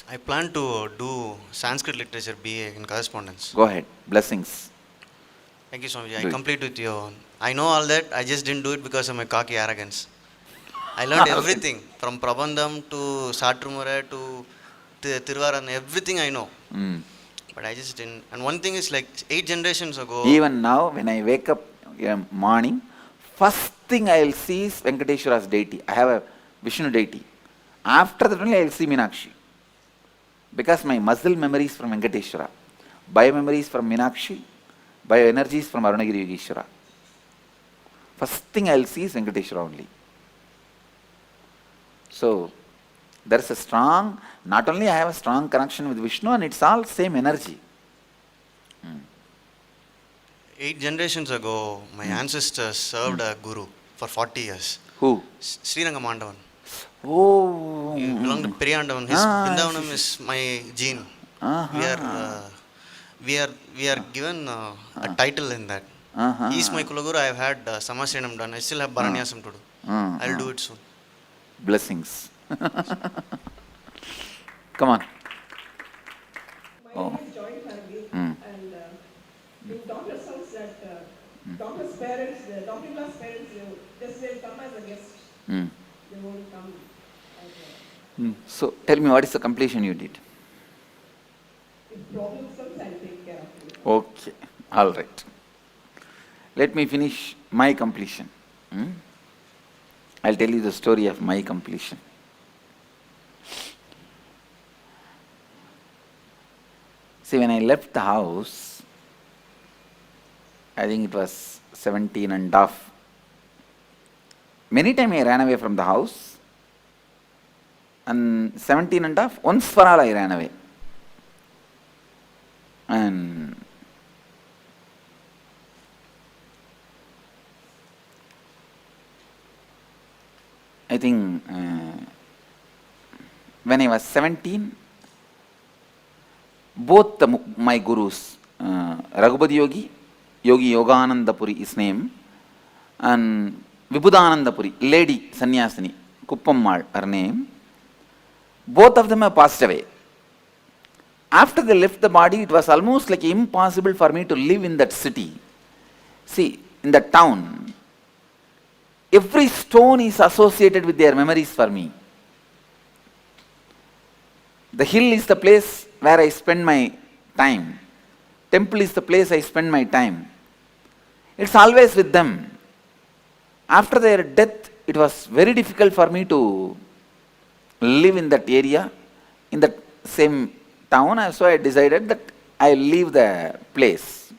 I plan to do Sanskrit literature BA in correspondence. Go ahead. Blessings. Thank you, Swamiji. I Do it. complete with you. I know all that. I just didn't do it because of my cocky arrogance. I learned All right. everything from Prabandham to Satrumura to Tiruvaran. Everything I know. Mm. But I just didn't. And one thing is like 8 generations ago. Even now, when I wake up in the morning, first thing I will see is Venkateshwara's deity. I have a Vishnu deity. After that only I will see Meenakshi. Because my muscle memory is from Venkateshwara. Bio memory is from Meenakshi. Bio energy is from Arunagiri Yogeshwara. First thing I will see is Venkateshwara only. So, there is a strong, not only I have a strong connection with Vishnu, and it's all same energy. 8 generations ago, my ancestors served a guru for 40 years. Who? Sriranga Mandavan. Oh. He belonged to Periyandavan. His Vrindavanam is my gene. We are given a title in that. He is my Kulaguru. I have had Samasrinam done. I still have Bharanyasam to do. I'll do it soon. Blessings. Come on. My name is joint family, and in doctor's house that doctor's parents, the doctor-in-law's parents, just they'll come as a guest. They won't come as a... So tell me, what is the completion you did? If problems comes, I'll take care of it. Okay, all right. Let me finish my completion. I'll tell you the story of my completion. See, when I left the house, I think it was 17 and a half. Many times I ran away from the house, and 17 and a half, once for all I ran away. And I think when I was 17, both my gurus, Raghupati Yogi, Yogi Yogananda Puri is name, and Vibhudananda Puri, lady sannyasini, Kuppammal, her name, both of them have passed away. After they left the body, it was almost like impossible for me to live in that city. See, in that town, every stone is associated with their memories for me. The hill is the place where I spend my time. Temple is the place I spend my time. It's always with them. After their death, it was very difficult for me to live in that area, in that same town, so I decided that I will leave the place.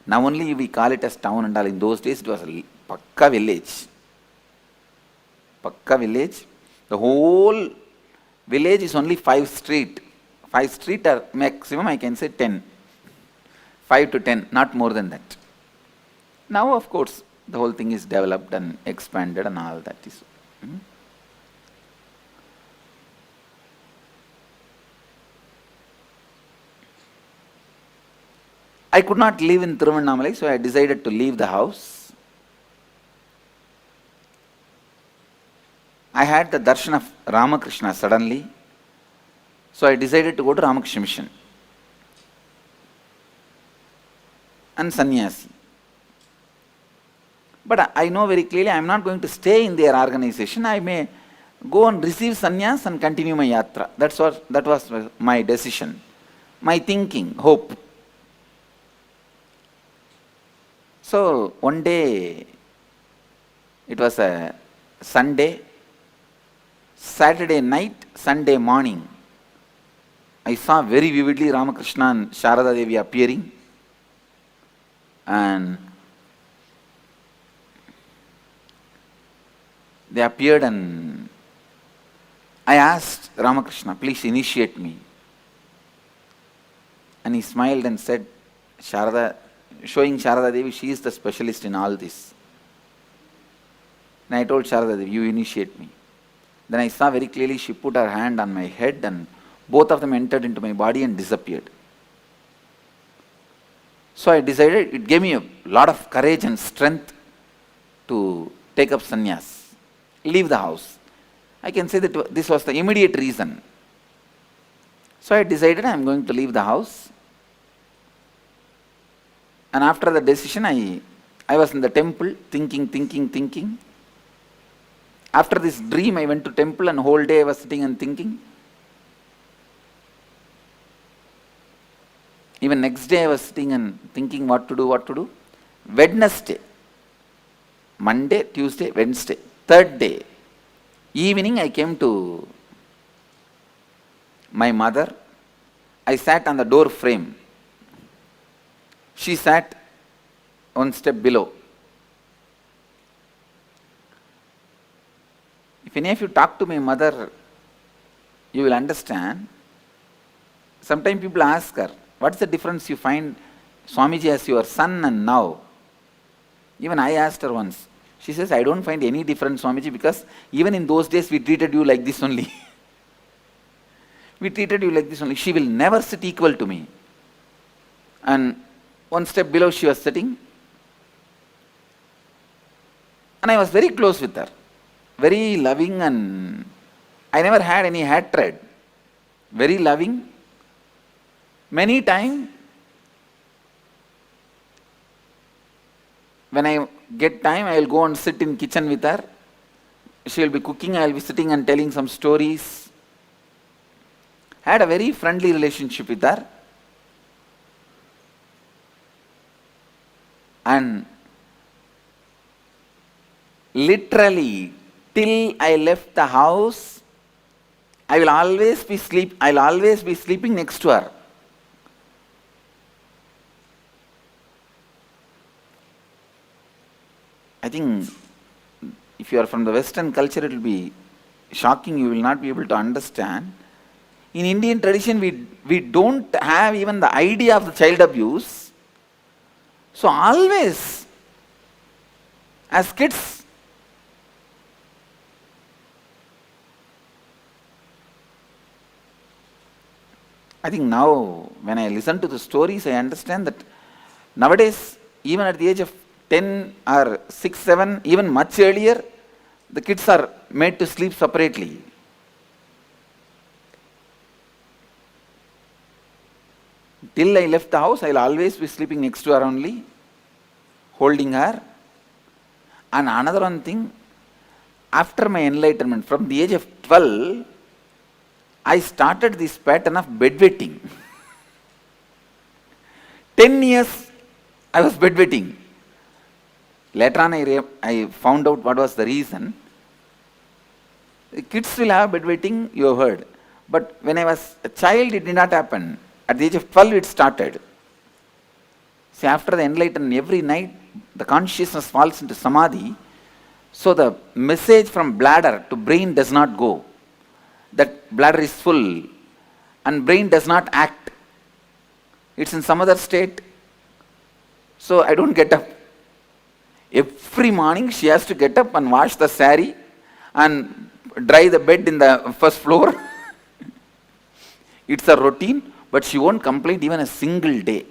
Now only we call it as town and all. In those days it was a Pakka village. Pakka village. The whole village is only 5 street. 5 street or maximum I can say 10. 5 to 10, not more than that. Now of course the whole thing is developed and expanded and all that is. I could not live in Tiruvannamalai, so I decided to leave the house. I had the darshan of Ramakrishna suddenly, so I decided to go to Ramakrishna Mission and sannyasi. But I know very clearly I am not going to stay in their organization. I may go and receive sannyas and continue my yatra. That was my decision, my thinking, hope. So one day, it was a Sunday, Saturday night, Sunday morning, I saw very vividly Ramakrishna and Sharada Devi appearing, and they appeared, and I asked Ramakrishna, please initiate me. And he smiled and said, showing Sharada Devi, she is the specialist in all this. And I told Sharada Devi, you initiate me. Then I saw very clearly she put her hand on my head and both of them entered into my body and disappeared. So I decided, it gave me a lot of courage and strength to take up sannyas, leave the house. I can say that this was the immediate reason. So I decided I am going to leave the house. And after the decision, I was in the temple thinking. After this dream, I went to temple and whole day I was sitting and thinking. Even next day I was sitting and thinking what to do. Wednesday, Monday, Tuesday, Wednesday, third day, evening I came to my mother. I sat on the door frame. She sat one step below. If any of you talk to my mother, you will understand. Sometimes people ask her, what's the difference you find Swamiji as your son and now? Even I asked her once. She says, I don't find any difference, Swamiji, because even in those days we treated you like this only. We treated you like this only. She will never sit equal to me. And one step below she was sitting. And I was very close with her. Very loving, and I never had any hatred. Very loving. Many times, when I get time, I will go and sit in kitchen with her. She will be cooking, I will be sitting and telling some stories. Had a very friendly relationship with her. And literally, till I left the house, I'll always be sleeping next to her. I think if you are from the Western culture, it will be shocking, you will not be able to understand. In Indian tradition, we don't have even the idea of the child abuse. So always, as kids, I think now, when I listen to the stories, I understand that nowadays, even at the age of 10 or 6, 7, even much earlier, the kids are made to sleep separately. Till I left the house, I'll always be sleeping next to her only, holding her. And another one thing, after my enlightenment, from the age of 12, I started this pattern of bedwetting. 10 years I was bedwetting. Later on I found out what was the reason. Kids will have bedwetting, you have heard. But when I was a child, it did not happen. At the age of 12, it started. See, after the enlightenment, every night the consciousness falls into samadhi, so the message from bladder to brain does not go. That bladder is full and brain does not act. It's in some other state. So I don't get up. Every morning she has to get up and wash the sari and dry the bed in the first floor. It's a routine, but she won't complain even a single day.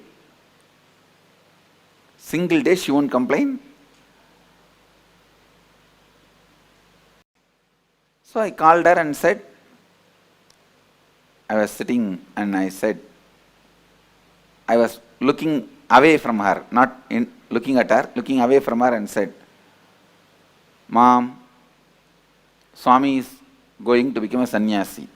Single day she won't complain. So I called her and said, I was sitting and I said, I was looking away from her, not looking at her, looking away from her and said, Mom, Swami is going to become a sannyasi.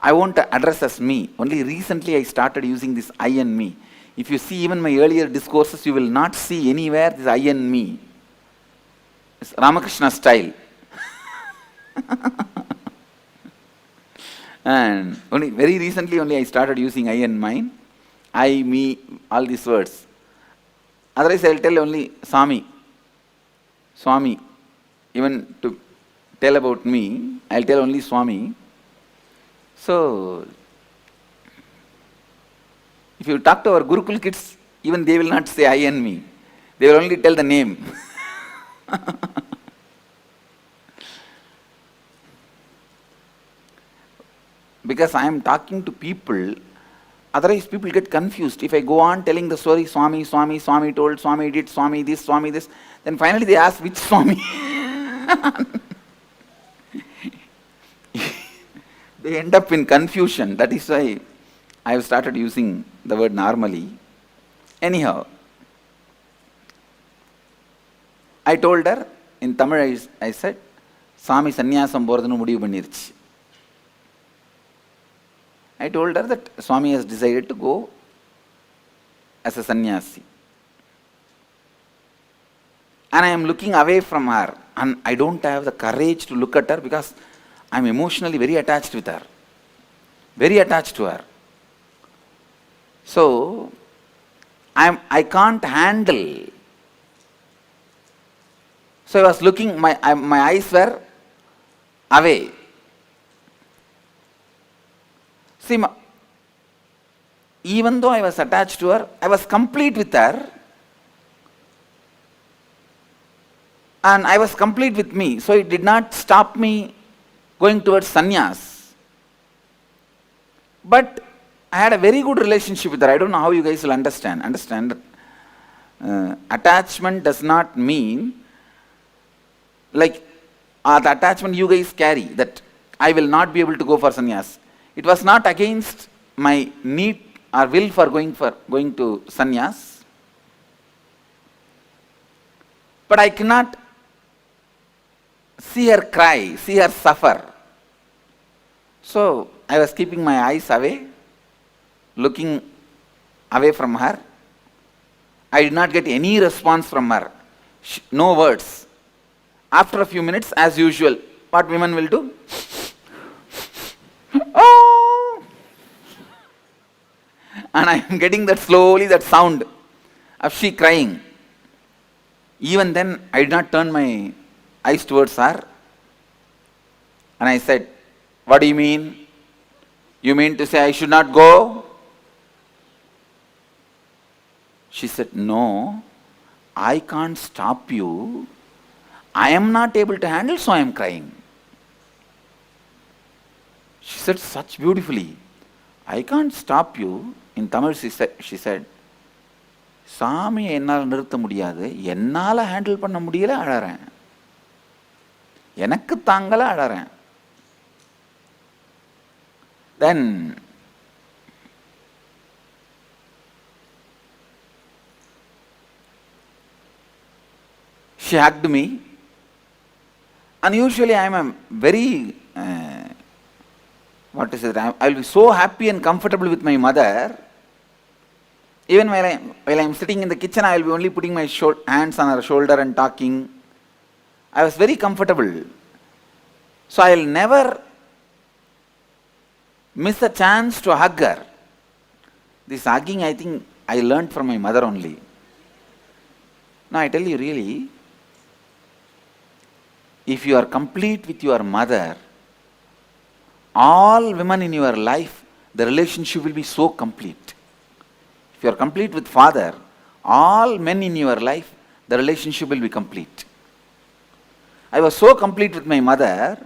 I won't address as me. Only recently I started using this I and me. If you see even my earlier discourses, you will not see anywhere this I and me. It's Ramakrishna style. And only very recently only I started using I and mine. I, me, all these words. Otherwise I will tell only Swami. Swami. Even to tell about me, I will tell only Swami. So, if you talk to our Gurukul kids, even they will not say I and me. They will only tell the name. Because I am talking to people, otherwise people get confused. If I go on telling the story, Swami, Swami, Swami told, Swami did, Swami this, then finally they ask which Swami. They end up in confusion. That is why I have started using the word normally. Anyhow, I told her, in Tamil I said, Swami sannyasam போறதுன்னு முடிவு பண்ணிருச்சு. I told her that Swami has decided to go as a sannyasi. And I am looking away from her. And I don't have the courage to look at her because I am emotionally very attached with her. Very attached to her. So, I can't handle. So I was looking, my eyes were away. See, even though I was attached to her, I was complete with her. And I was complete with me. So it did not stop me going towards sannyas. But I had a very good relationship with her. I don't know how you guys will understand. Understand that attachment does not mean like the attachment you guys carry, that I will not be able to go for sannyas. It was not against my need or will for going to sannyas. But I cannot see her cry, see her suffer. So I was keeping my eyes away, looking away from her. I did not get any response from her. No words. After a few minutes, as usual, what women will do? Oh! And I am getting that slowly, that sound of she crying. Even then, I did not turn my eyes towards her. And I said, what do you mean? You mean to say I should not go? She said, no, I can't stop you. I am not able to handle, so I am crying. She said such beautifully, I can't stop you. In Tamil she said, சாமி என்னால் நிறுத்த முடியாது, என்னால் handle பண்ண முடியல, அழறேன். எனக்கு தாங்கல, அழறேன். Then she hugged me. And usually I am a very, I will be so happy and comfortable with my mother. Even while I am sitting in the kitchen, I will be only putting my hands on her shoulder and talking. I was very comfortable. So I will never miss a chance to hug her. This hugging, I think, I learned from my mother only. Now I tell you really, if you are complete with your mother, all women in your life, the relationship will be so complete. If you are complete with father, all men in your life, the relationship will be complete. I was so complete with my mother,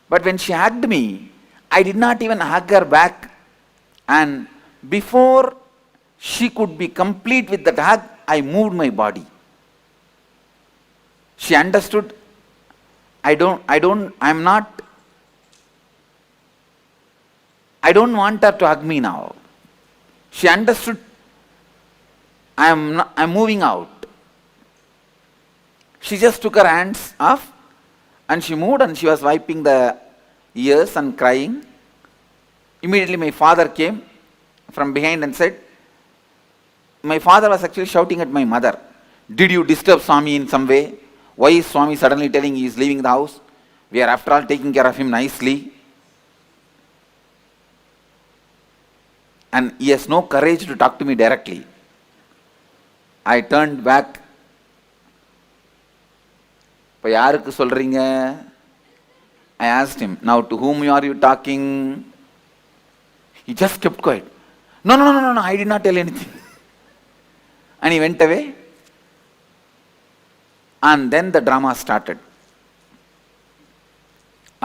but when she hugged me, I did not even hug her back. And before she could be complete with that hug, I moved my body. She understood, I don't want her to hug me now. She understood, I'm moving out. She just took her hands off and she moved, and she was wiping the ears and crying. Immediately my father came from behind and said, my father was actually shouting at my mother, did you disturb Swami in some way? Why is Swami suddenly telling he is leaving the house? We are after all taking care of him nicely. And he has no courage to talk to me directly. I turned back. இப்போ யாருக்கு சொல்றீங்க? I asked him, now to whom are you talking? He just kept quiet. No, I did not tell anything. And he went away. And then the drama started.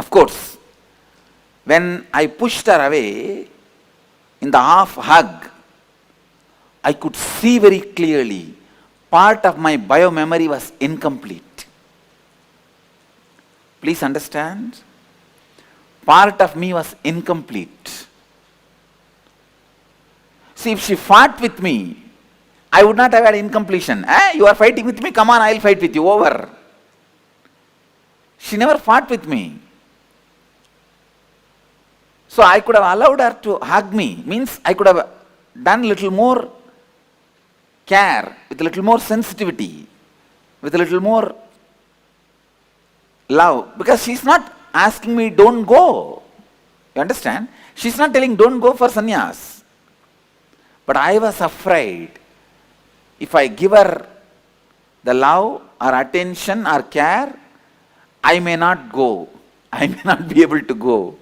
Of course, when I pushed her away, in the half hug, I could see very clearly part of my bio memory was incomplete. Please understand. Part of me was incomplete. See, if she fought with me, I would not have had incompletion. You are fighting with me? Come on, I'll fight with you. Over. She never fought with me. So I could have allowed her to hug me. Means I could have done little more care, with a little more sensitivity, with a little more love. Because she's not asking me, don't go. You understand? She's not telling, don't go for sannyas. But I was afraid, if I give her the love or attention or care, I may not go. I may not be able to go.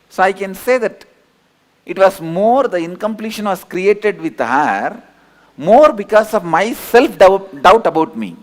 So I can say that it was more, the incompletion was created with her, more because of my self-doubt about me.